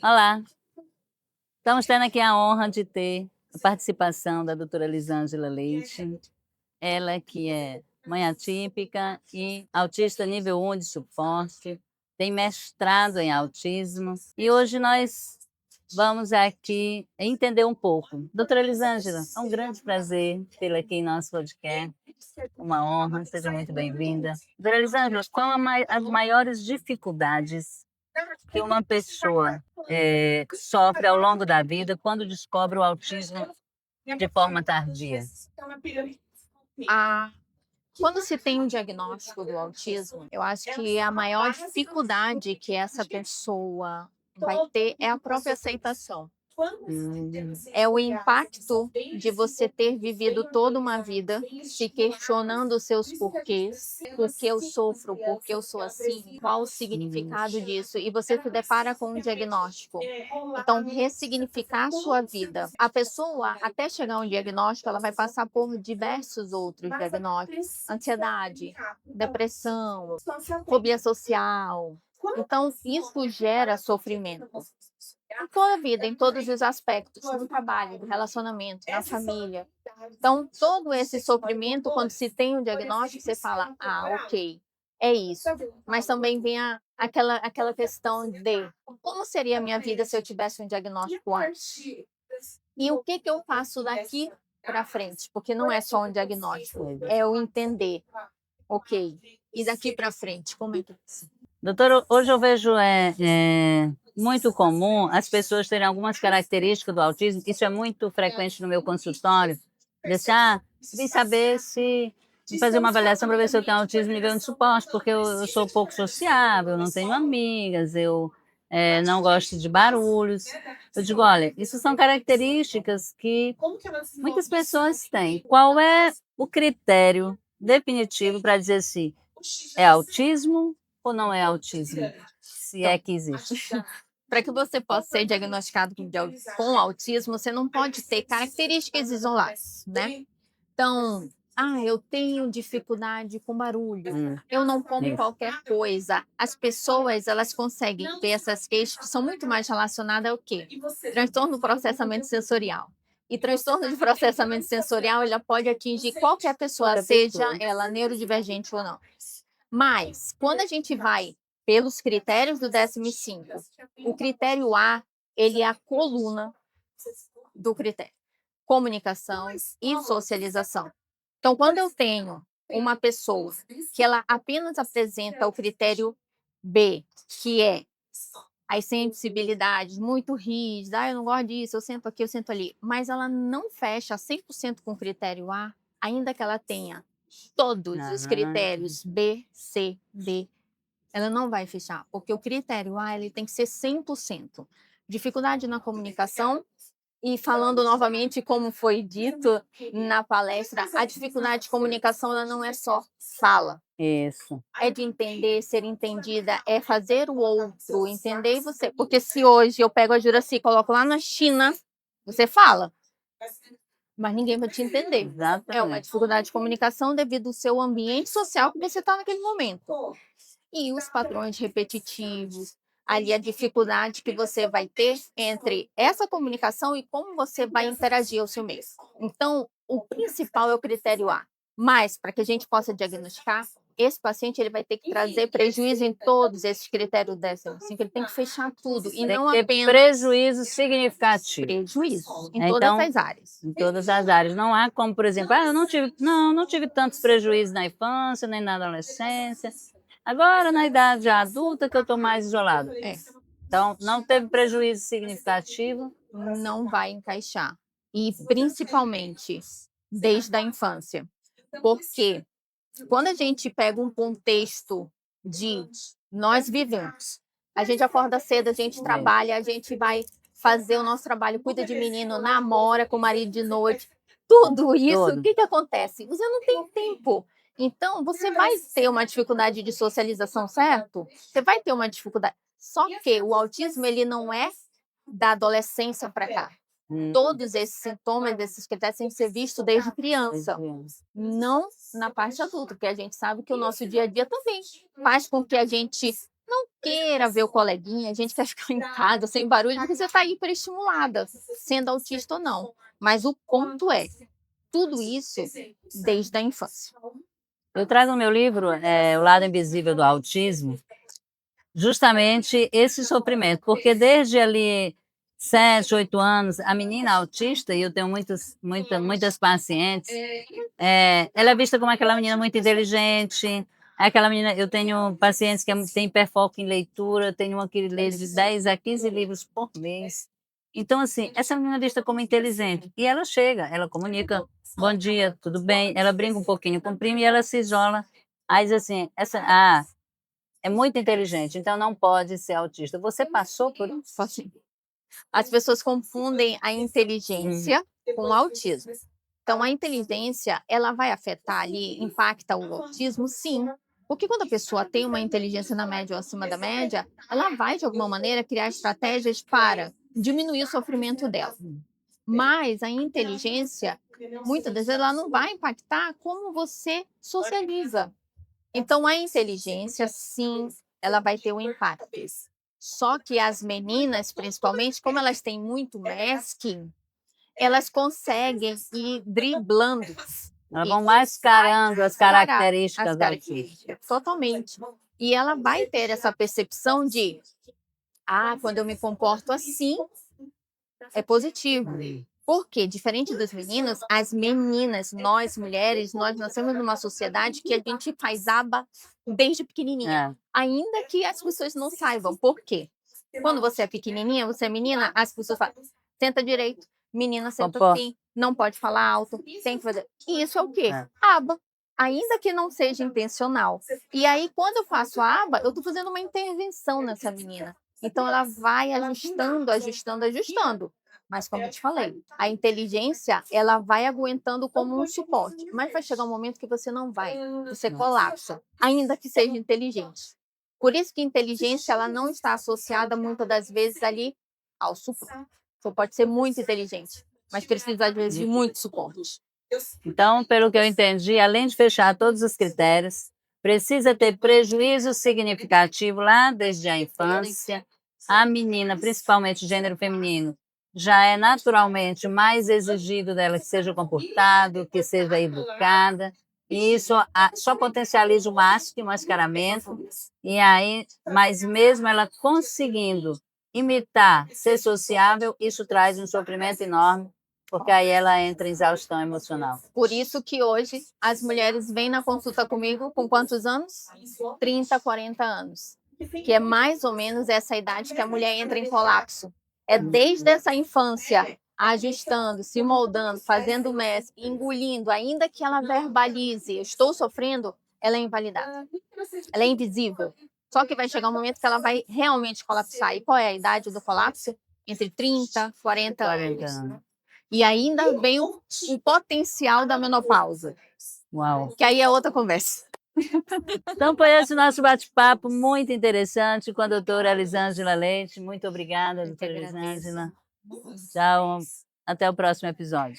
Olá, estamos tendo aqui a honra de ter a participação da doutora Lisângela Leite, ela que é mãe atípica e autista nível 1 de suporte, tem mestrado em autismo e hoje nós vamos aqui entender um pouco. Doutora Lisângela, é um grande prazer tê-la aqui em nosso podcast, uma honra, seja muito bem-vinda. Doutora Lisângela, qual as maiores dificuldades que uma pessoa sofre ao longo da vida quando descobre o autismo de forma tardia? Ah, quando se tem um diagnóstico do autismo, eu acho que a maior dificuldade que essa pessoa vai ter é a própria aceitação. Hum, É o impacto de você ter vivido toda uma vida se questionando os seus porquês, por que eu sofro, por que eu sou assim, qual o significado disso, e você se depara com um diagnóstico. Então, ressignificar a sua vida. A pessoa, até chegar a um diagnóstico, ela vai passar por diversos outros diagnósticos: ansiedade, depressão, fobia social. Então, isso gera sofrimento. Em toda a vida, em todos os aspectos, no trabalho, no relacionamento, na família. Então, todo esse sofrimento, quando se tem um diagnóstico, você fala, ok, é isso. Mas também vem aquela questão de como seria a minha vida se eu tivesse um diagnóstico antes? E o que eu faço daqui para frente? Porque não é só um diagnóstico, é o entender, ok, e daqui para frente, como é que Doutora, hoje eu vejo muito comum as pessoas terem algumas características do autismo, isso é muito frequente no meu consultório. Disse, vim saber se fazer uma avaliação para ver se eu tenho autismo nível de suporte, porque eu sou pouco sociável, eu não tenho amigas, eu não gosto de barulhos. Eu digo, olha, isso são características que muitas pessoas têm. Qual é o critério definitivo para dizer se é autismo ou não é autismo? Se é então, que existe. para que você possa ser diagnosticado com autismo, você não pode ter características isoladas, né? Então, eu tenho dificuldade com barulho, eu não como Isso. qualquer coisa. As pessoas, elas conseguem ver essas queixas que são muito mais relacionadas ao quê? Transtorno do processamento sensorial. E transtorno de processamento sensorial, ele pode atingir qualquer pessoa, Qualquer seja pessoa. ela neurodivergente ou não. Mas, quando a gente vai pelos critérios do DSM-5, o critério A, ele é a coluna do critério: comunicação e socialização. Então, quando eu tenho uma pessoa que ela apenas apresenta o critério B, que é as sensibilidades muito rígidas, eu não gosto disso, eu sento aqui, eu sento ali, mas ela não fecha 100% com o critério A, ainda que ela tenha todos os Ah, critérios B, C, D, ela não vai fechar, porque o critério A ele tem que ser 100%. Dificuldade na comunicação, e falando novamente, como foi dito na palestra, a dificuldade de comunicação ela não é só fala, isso. é de entender, ser entendida, é fazer o outro entender você. Porque se hoje eu pego a Juraci e coloco lá na China, você fala, mas ninguém vai te entender. É uma Exatamente. dificuldade de comunicação devido ao seu ambiente social que você está naquele momento. E os padrões repetitivos, ali a dificuldade que você vai ter entre essa comunicação e como você vai interagir ao seu meio. Então, o principal é o critério A. Mas, para que a gente possa diagnosticar, esse paciente ele vai ter que trazer prejuízo em todos esses critérios dessa. Assim, que ele tem que fechar tudo e Tem não que ter apenas prejuízo significativo. prejuízo em todas Então, as áreas. em todas as áreas. Não há como, por exemplo, eu não tive tantos prejuízos na infância, nem na adolescência. Agora, na idade adulta, que eu estou mais isolado. É, Então, não teve prejuízo significativo. não vai encaixar. E principalmente desde a infância. Porque quando a gente pega um contexto de nós vivemos, a gente acorda cedo, a gente trabalha, a gente vai fazer o nosso trabalho, cuida de menino, namora com o marido de noite, tudo isso, o Todo. que acontece? Você não tem tempo. Então, você vai ter uma dificuldade de socialização, certo? Você vai ter uma dificuldade. Só que o autismo, ele não é da adolescência para cá. Todos esses sintomas, esses critérios têm que ser vistos desde criança, não na parte adulta, porque a gente sabe que o nosso dia a dia também faz com que a gente Não queira ver o coleguinha, a gente quer ficar em casa sem barulho, porque você está hiperestimulada, sendo autista ou não. Mas o ponto é, tudo isso desde a infância. Eu trago no meu livro O Lado Invisível do Autismo, justamente esse sofrimento, porque desde ali 7, 8 anos, a menina autista, e eu tenho muitas pacientes, ela é vista como aquela menina muito inteligente, aquela menina, eu tenho pacientes que têm hiperfoco em leitura, tenho uma que lê de 10 a 15 livros por mês. Então, assim, essa menina é vista como inteligente, e ela chega, ela comunica, bom dia, tudo bem, ela brinca um pouquinho com o primo e ela se isola, aí diz assim, é muito inteligente, então não pode ser autista. Você passou por isso? Assim, as pessoas confundem a inteligência com o autismo. Então, a inteligência, ela vai afetar ali, impacta o autismo? Sim. Porque quando a pessoa tem uma inteligência na média ou acima da média, ela vai, de alguma maneira, criar estratégias para diminuir o sofrimento dela. Mas a inteligência, muitas das vezes, ela não vai impactar como você socializa. Então, a inteligência, sim, ela vai ter um impacto. Só que as meninas, principalmente, como elas têm muito masking, elas conseguem ir driblando. Elas vão mascarando as características As autistas. totalmente. E ela vai ter essa percepção de, quando eu me comporto assim, é positivo. Porque, diferente dos meninos, as meninas, nós mulheres, nós nascemos numa sociedade que a gente faz aba desde pequenininha. Ainda que as pessoas não saibam. Por quê? Quando você é pequenininha, você é menina, as pessoas falam, senta direito, menina senta assim, não pode falar alto, tem que fazer. E isso é o quê? Aba. Ainda que não seja intencional. E aí, quando eu faço a aba, eu estou fazendo uma intervenção nessa menina. Então, ela vai ajustando, ajustando, ajustando. Mas, como eu te falei, a inteligência, ela vai aguentando como um suporte. Mas vai chegar um momento que você não vai. Você colapsa, ainda que seja inteligente. Por isso que inteligência, ela não está associada, muitas das vezes, ali ao suporte. Você pode ser muito inteligente, mas precisa, às vezes, de muito suporte. Então, pelo que eu entendi, além de fechar todos os critérios, precisa ter prejuízo significativo lá desde a infância. A menina, principalmente gênero feminino, já é naturalmente mais exigido dela que seja comportado, que seja educada, e isso só potencializa o macho, o mascaramento, e aí, mas mesmo ela conseguindo imitar, ser sociável, isso traz um sofrimento enorme, porque aí ela entra em exaustão emocional. Por isso que hoje as mulheres vêm na consulta comigo com quantos anos? 30, 40 anos. Que é mais ou menos essa idade que a mulher entra em colapso. É desde essa infância, ajustando, se moldando, fazendo mesk, engolindo, ainda que ela verbalize, eu estou sofrendo, ela é invalidada. Ela é invisível. Só que vai chegar um momento que ela vai realmente colapsar. E qual é a idade do colapso? Entre 30, 40 anos. E ainda vem o potencial da menopausa. Uau! Que aí é outra conversa. Então foi esse nosso bate-papo muito interessante com a doutora Elisângela Leite. Muito obrigada, doutora Elisângela. Tchau, até o próximo episódio.